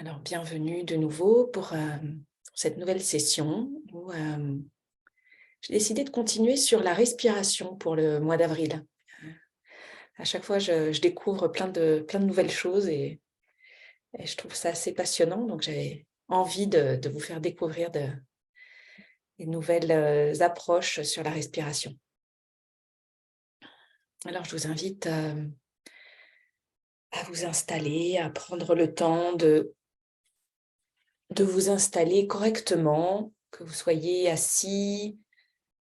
Alors, bienvenue de nouveau pour cette nouvelle session où j'ai décidé de continuer sur la respiration pour le mois d'avril. À chaque fois, je découvre plein de nouvelles choses et je trouve ça assez passionnant. Donc, j'avais envie de vous faire découvrir des nouvelles approches sur la respiration. Alors, je vous invite à vous installer, à prendre le temps de vous installer correctement, que vous soyez assis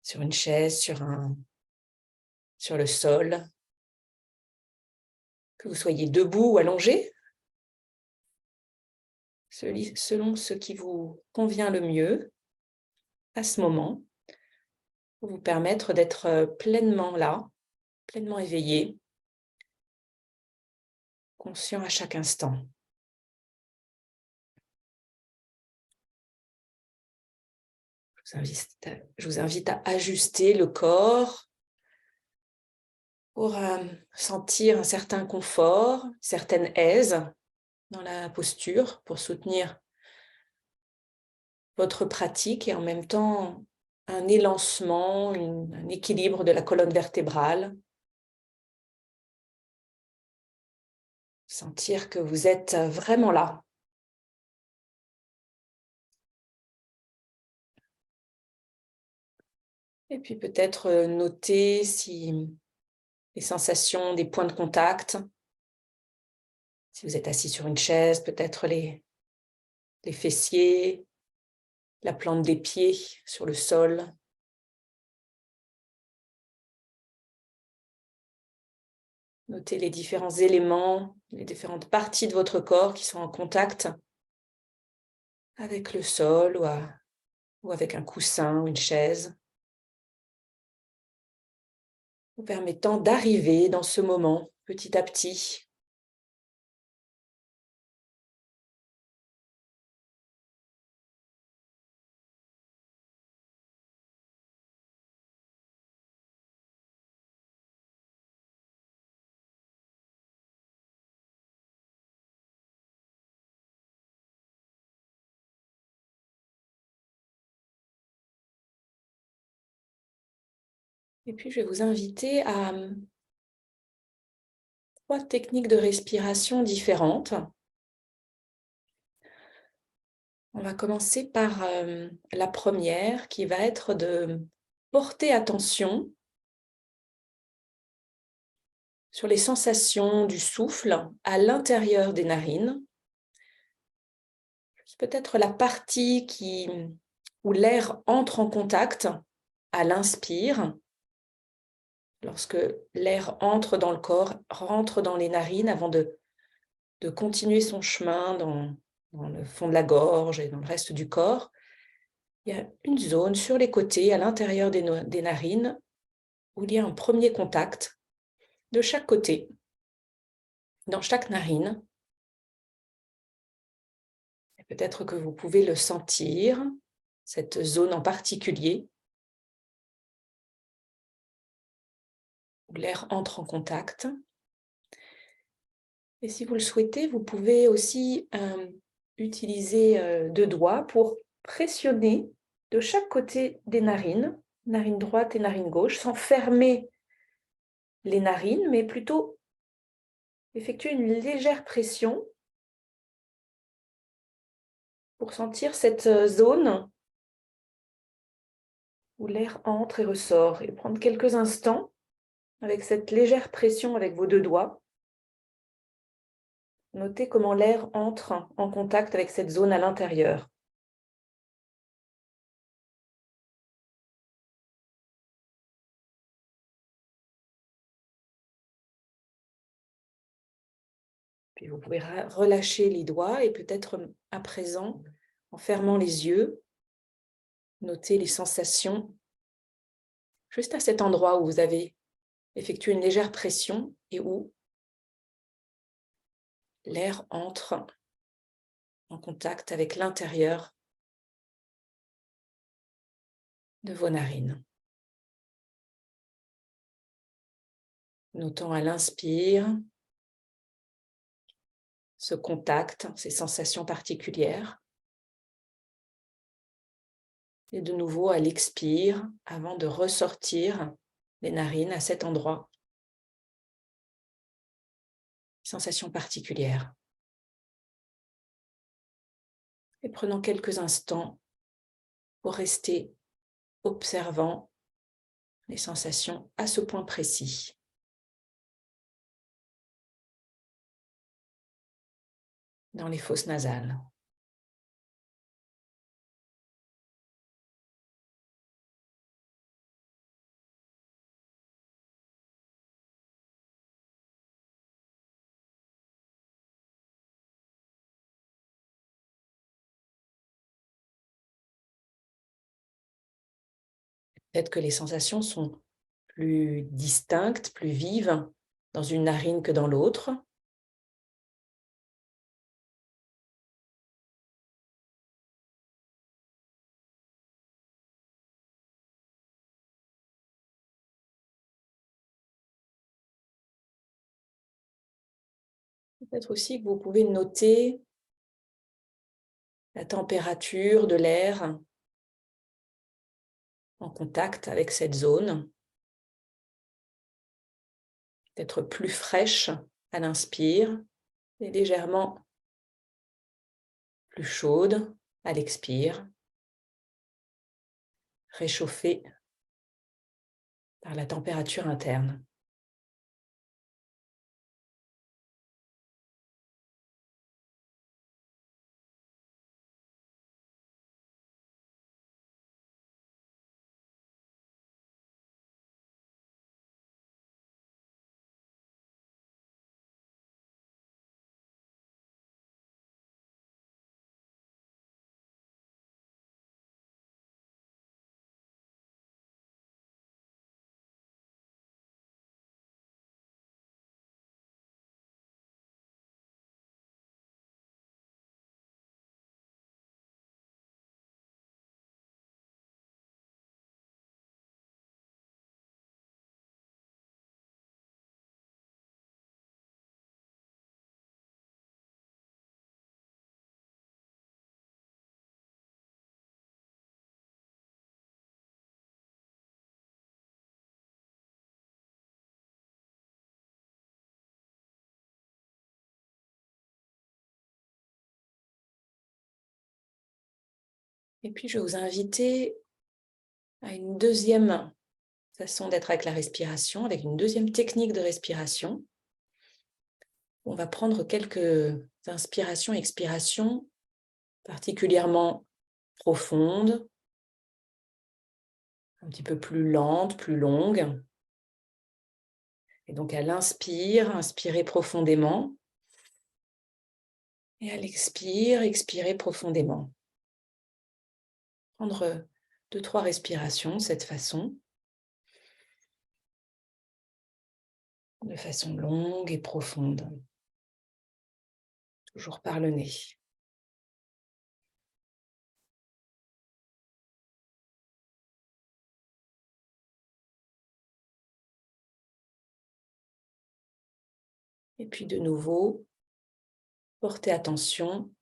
sur une chaise, sur le sol, que vous soyez debout ou allongé, selon ce qui vous convient le mieux à ce moment, pour vous permettre d'être pleinement là, pleinement éveillé, conscient à chaque instant. Je vous invite à ajuster le corps pour sentir un certain confort, une certaine aise dans la posture, pour soutenir votre pratique et en même temps un élancement, un équilibre de la colonne vertébrale. Sentir que vous êtes vraiment là. Et puis peut-être noter si les sensations des points de contact, si vous êtes assis sur une chaise, peut-être les fessiers, la plante des pieds sur le sol. Notez les différents éléments, les différentes parties de votre corps qui sont en contact avec le sol ou avec un coussin ou une chaise, vous permettant d'arriver dans ce moment petit à petit. Et puis je vais vous inviter à 3 techniques de respiration différentes. On va commencer par la première qui va être de porter attention sur les sensations du souffle à l'intérieur des narines. C'est peut-être la partie où l'air entre en contact à l'inspire. Lorsque l'air entre dans le corps, rentre dans les narines avant de continuer son chemin dans le fond de la gorge et dans le reste du corps. Il y a une zone sur les côtés, à l'intérieur des narines, où il y a un premier contact de chaque côté, dans chaque narine. Et peut-être que vous pouvez le sentir, cette zone en particulier, où l'air entre en contact. Et si vous le souhaitez, vous pouvez aussi utiliser 2 doigts pour pressionner de chaque côté des narines, narine droite et narine gauche, sans fermer les narines, mais plutôt effectuer une légère pression pour sentir cette zone où l'air entre et ressort, et prendre quelques instants avec cette légère pression avec vos 2 doigts. Notez comment l'air entre en contact avec cette zone à l'intérieur. Puis vous pouvez relâcher les doigts et peut-être à présent, en fermant les yeux, noter les sensations juste à cet endroit où vous avez effectué une légère pression et où l'air entre en contact avec l'intérieur de vos narines. Notant à l'inspire ce contact, ces sensations particulières. Et de nouveau à l'expire, avant de ressortir les narines à cet endroit. Sensations particulières. Et prenons quelques instants pour rester observant les sensations à ce point précis. Dans les fosses nasales. Peut-être que les sensations sont plus distinctes, plus vives dans une narine que dans l'autre. Peut-être aussi que vous pouvez noter la température de l'air en contact avec cette zone. Peut-être plus fraîche à l'inspire et légèrement plus chaude à l'expire, réchauffée par la température interne. Et puis, je vais vous inviter à une deuxième façon d'être avec la respiration, avec une deuxième technique de respiration. On va prendre quelques inspirations et expirations particulièrement profondes, un petit peu plus lentes, plus longues. Et donc, à l'inspire, inspirez profondément. Et à l'expire, expirez profondément. Prendre 2-3 respirations de cette façon. De façon longue et profonde. Toujours par le nez. Et puis de nouveau, portez attention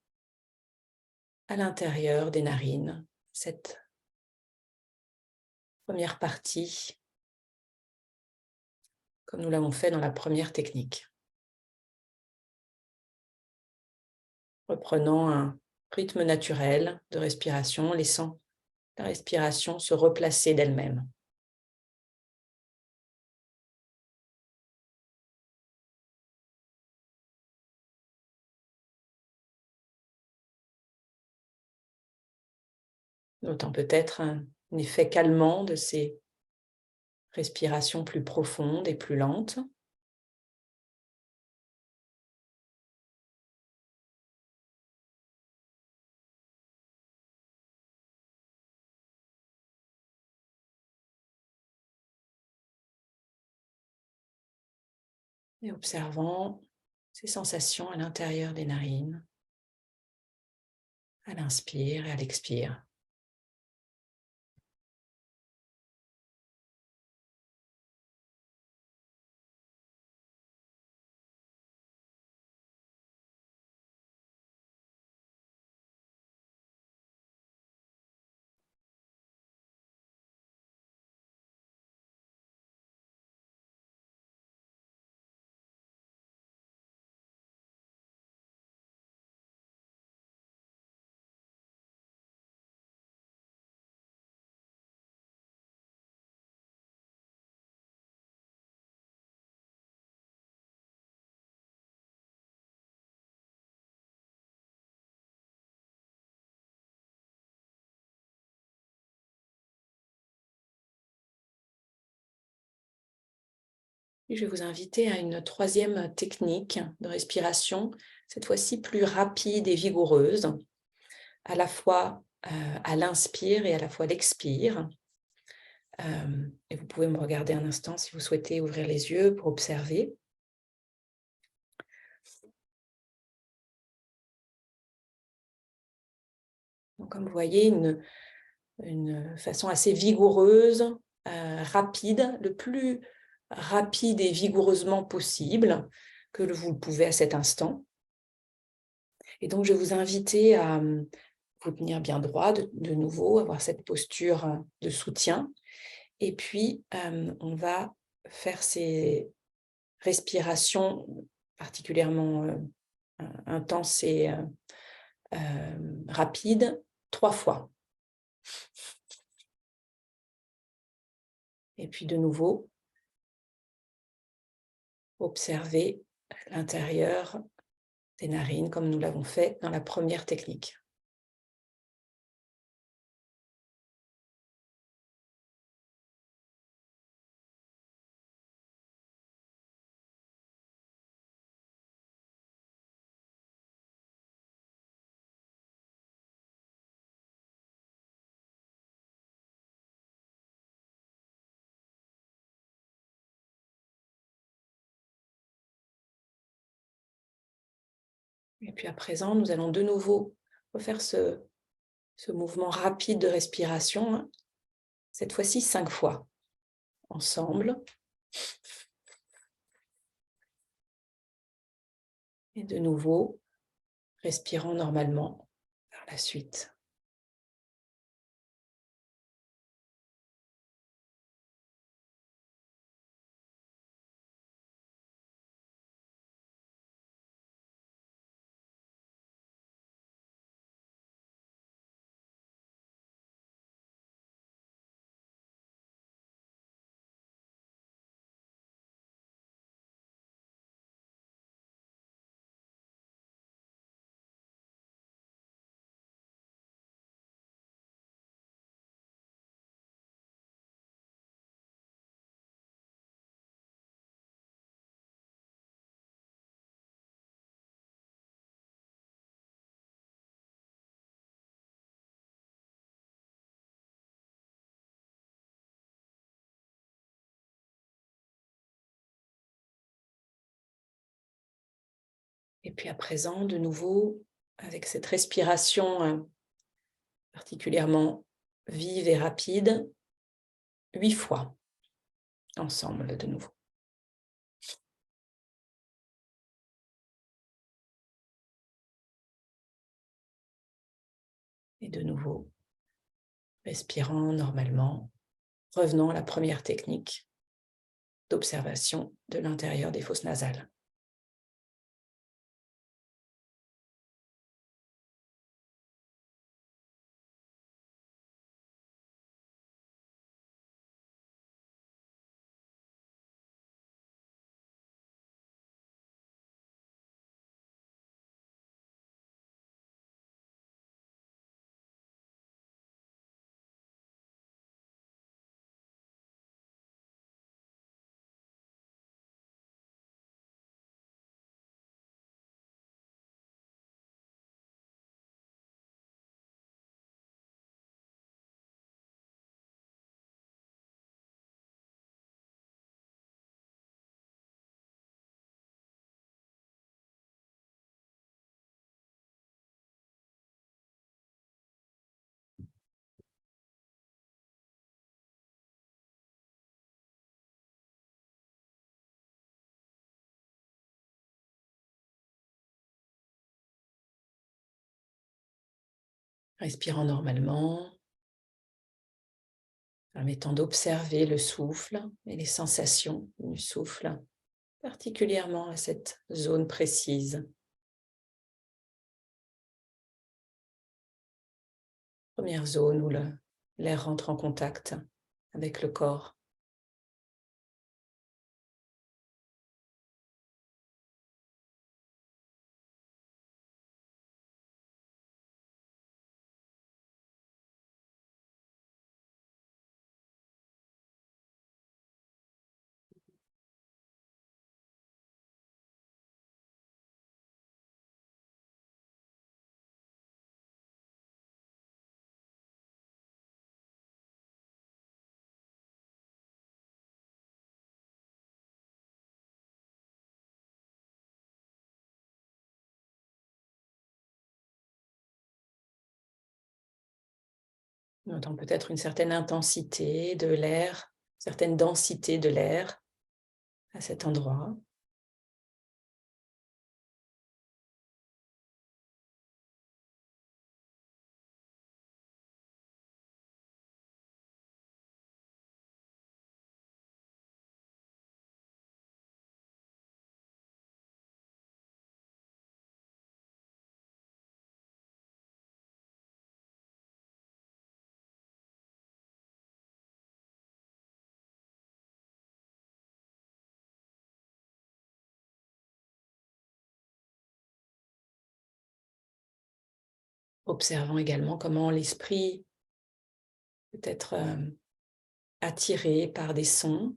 à l'intérieur des narines, cette première partie, comme nous l'avons fait dans la première technique. Reprenant un rythme naturel de respiration, laissant la respiration se replacer d'elle-même. Notant peut-être un effet calmant de ces respirations plus profondes et plus lentes. Et observant ces sensations à l'intérieur des narines, à l'inspire et à l'expire. Et je vais vous inviter à une troisième technique de respiration, cette fois-ci plus rapide et vigoureuse, à la fois à l'inspire et à la fois l'expire. Et vous pouvez me regarder un instant si vous souhaitez ouvrir les yeux pour observer. Donc, comme vous voyez, une façon assez vigoureuse, rapide, le plus rapide et vigoureusement possible que vous le pouvez à cet instant. Et donc, je vais vous inviter à vous tenir bien droit de nouveau, avoir cette posture de soutien. Et puis, on va faire ces respirations particulièrement intenses et rapides 3 fois. Et puis de nouveau, observer l'intérieur des narines comme nous l'avons fait dans la première technique. Et puis à présent, nous allons de nouveau refaire ce mouvement rapide de respiration, hein, cette fois-ci 5 fois, ensemble. Et de nouveau, respirons normalement par la suite. Et puis à présent, de nouveau, avec cette respiration particulièrement vive et rapide, 8 fois, ensemble de nouveau. Et de nouveau, respirant normalement, revenons à la première technique d'observation de l'intérieur des fosses nasales. Respirant normalement, permettant d'observer le souffle et les sensations du souffle, particulièrement à cette zone précise. Première zone où l'air rentre en contact avec le corps. On entend peut-être une certaine intensité de l'air, certaine densité de l'air à cet endroit. Observant également comment l'esprit peut être attiré par des sons,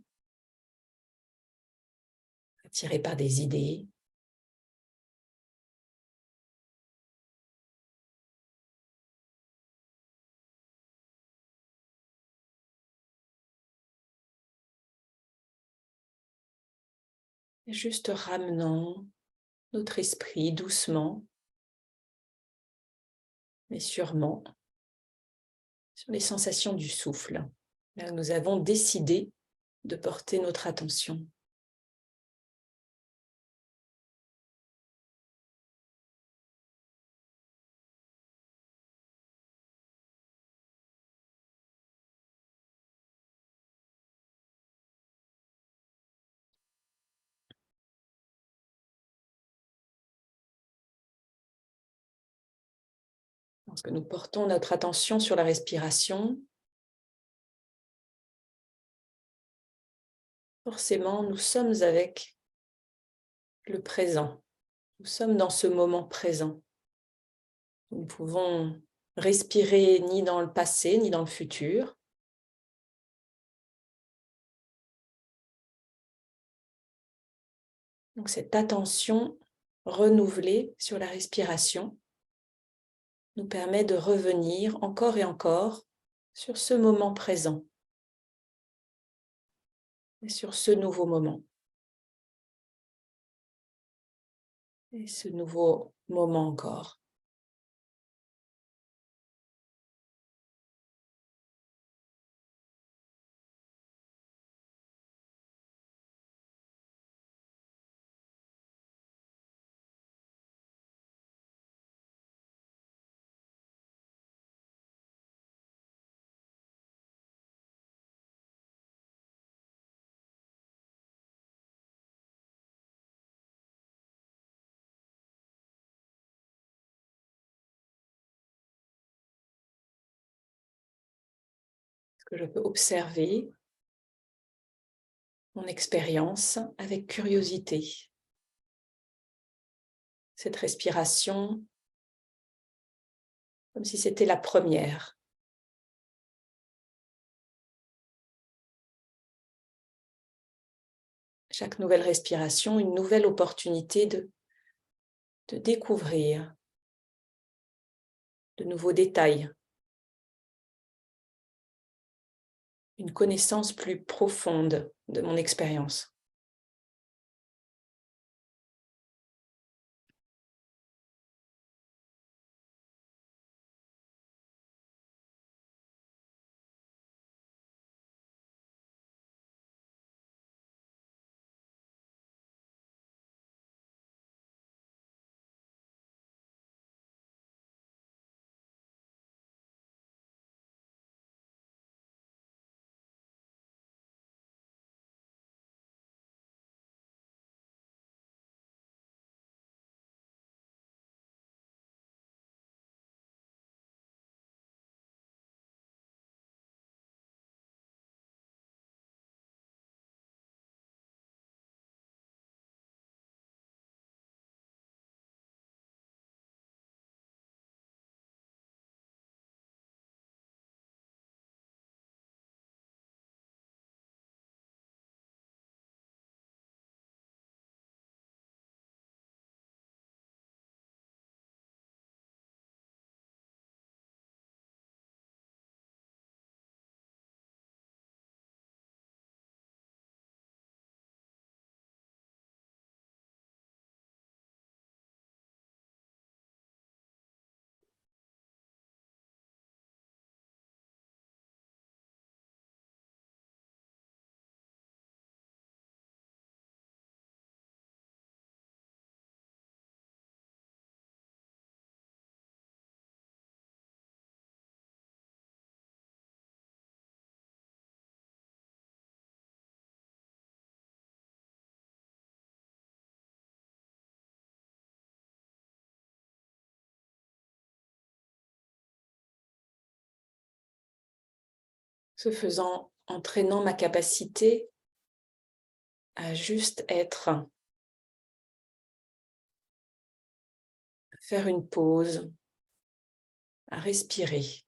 attiré par des idées. Et juste ramenant notre esprit doucement, mais sûrement, sur les sensations du souffle, là où nous avons décidé de porter notre attention. Lorsque nous portons notre attention sur la respiration, forcément, nous sommes avec le présent. Nous sommes dans ce moment présent. Nous ne pouvons respirer ni dans le passé, ni dans le futur. Donc cette attention renouvelée sur la respiration nous permet de revenir encore et encore sur ce moment présent et sur ce nouveau moment. Et ce nouveau moment encore. Ce que je peux observer mon expérience avec curiosité. Cette respiration, comme si c'était la première. Chaque nouvelle respiration, une nouvelle opportunité de découvrir de nouveaux détails, une connaissance plus profonde de mon expérience. Ce faisant, entraînant ma capacité à juste être, à faire une pause, à respirer,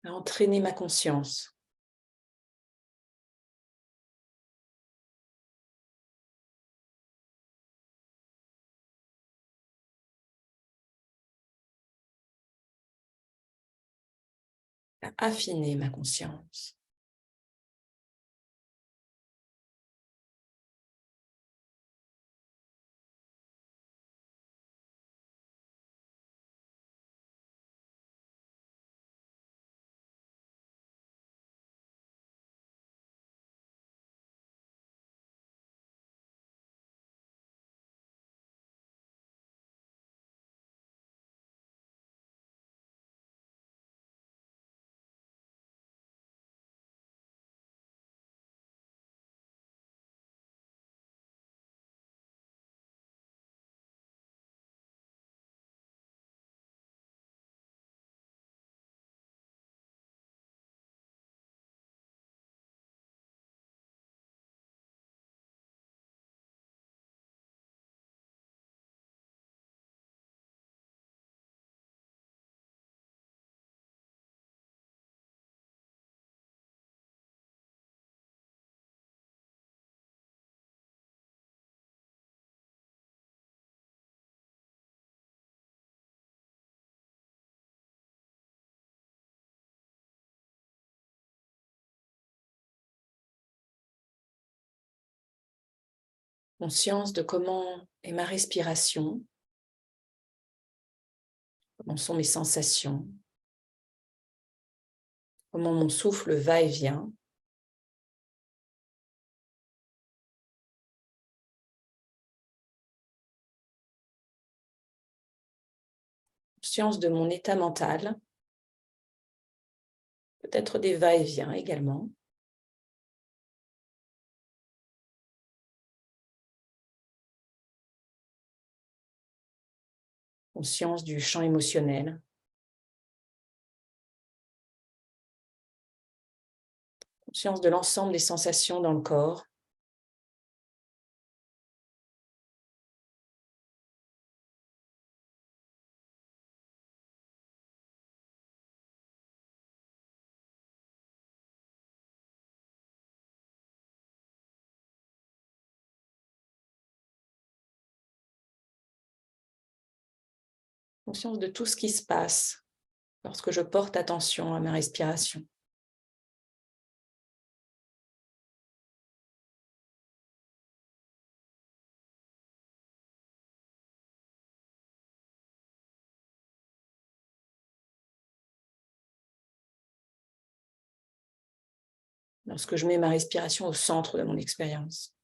à entraîner ma conscience. À affiner ma conscience. Conscience de comment est ma respiration, comment sont mes sensations, comment mon souffle va et vient. Conscience de mon état mental, peut-être des va-et-vient également. Conscience du champ émotionnel. Conscience de l'ensemble des sensations dans le corps. Conscience de tout ce qui se passe lorsque je porte attention à ma respiration. Lorsque je mets ma respiration au centre de mon expérience.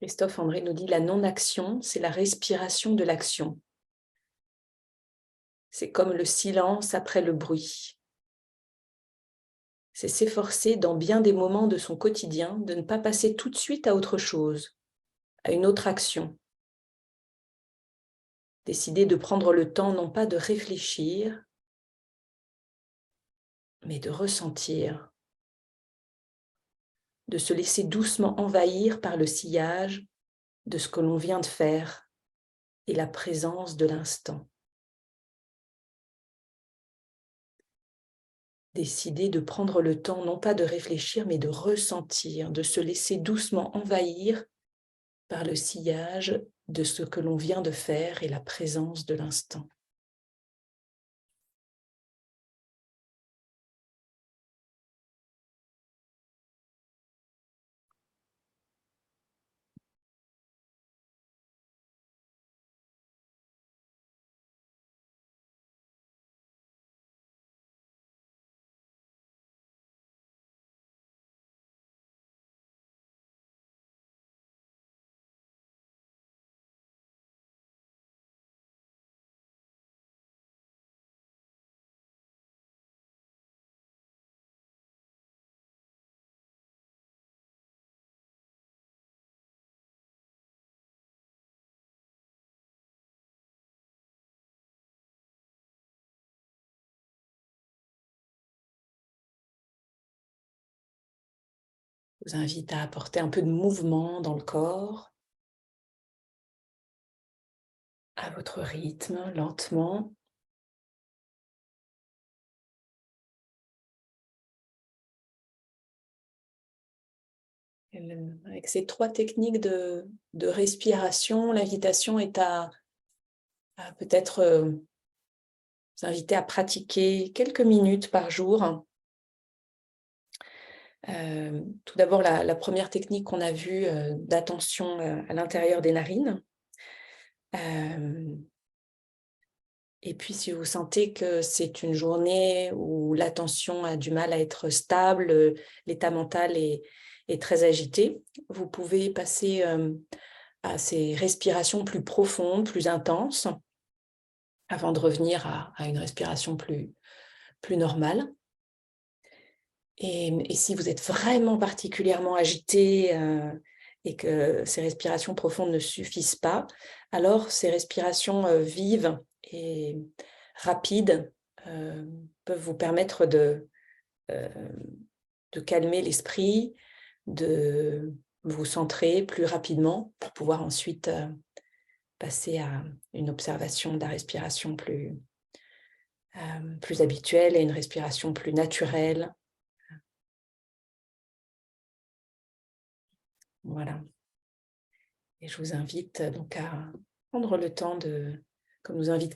Christophe André nous dit la non-action, c'est la respiration de l'action. C'est comme le silence après le bruit. C'est s'efforcer dans bien des moments de son quotidien de ne pas passer tout de suite à autre chose, à une autre action. Décider de prendre le temps non pas de réfléchir, mais de ressentir, de se laisser doucement envahir par le sillage de ce que l'on vient de faire et la présence de l'instant. Décider de prendre le temps non pas de réfléchir, mais de ressentir, de se laisser doucement envahir par le sillage de ce que l'on vient de faire et la présence de l'instant. Je vous invite à apporter un peu de mouvement dans le corps, à votre rythme, lentement. Avec ces 3 techniques de respiration, l'invitation est à peut-être vous inviter à pratiquer quelques minutes par jour. Tout d'abord, la première technique qu'on a vue d'attention à l'intérieur des narines. Et puis, si vous sentez que c'est une journée où l'attention a du mal à être stable, l'état mental est très agité, vous pouvez passer à ces respirations plus profondes, plus intenses, avant de revenir à une respiration plus normale. Et si vous êtes vraiment particulièrement agité et que ces respirations profondes ne suffisent pas, alors ces respirations vives et rapides peuvent vous permettre de calmer l'esprit, de vous centrer plus rapidement pour pouvoir ensuite passer à une observation de la respiration plus habituelle et une respiration plus naturelle. Voilà. Et je vous invite donc à prendre le temps comme nous invite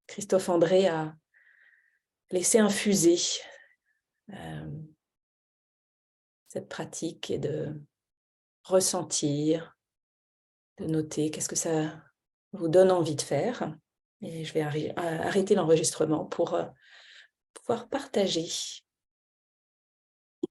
Christophe André, à laisser infuser cette pratique et de ressentir, de noter qu'est-ce que ça vous donne envie de faire. Et je vais arrêter l'enregistrement pour pouvoir partager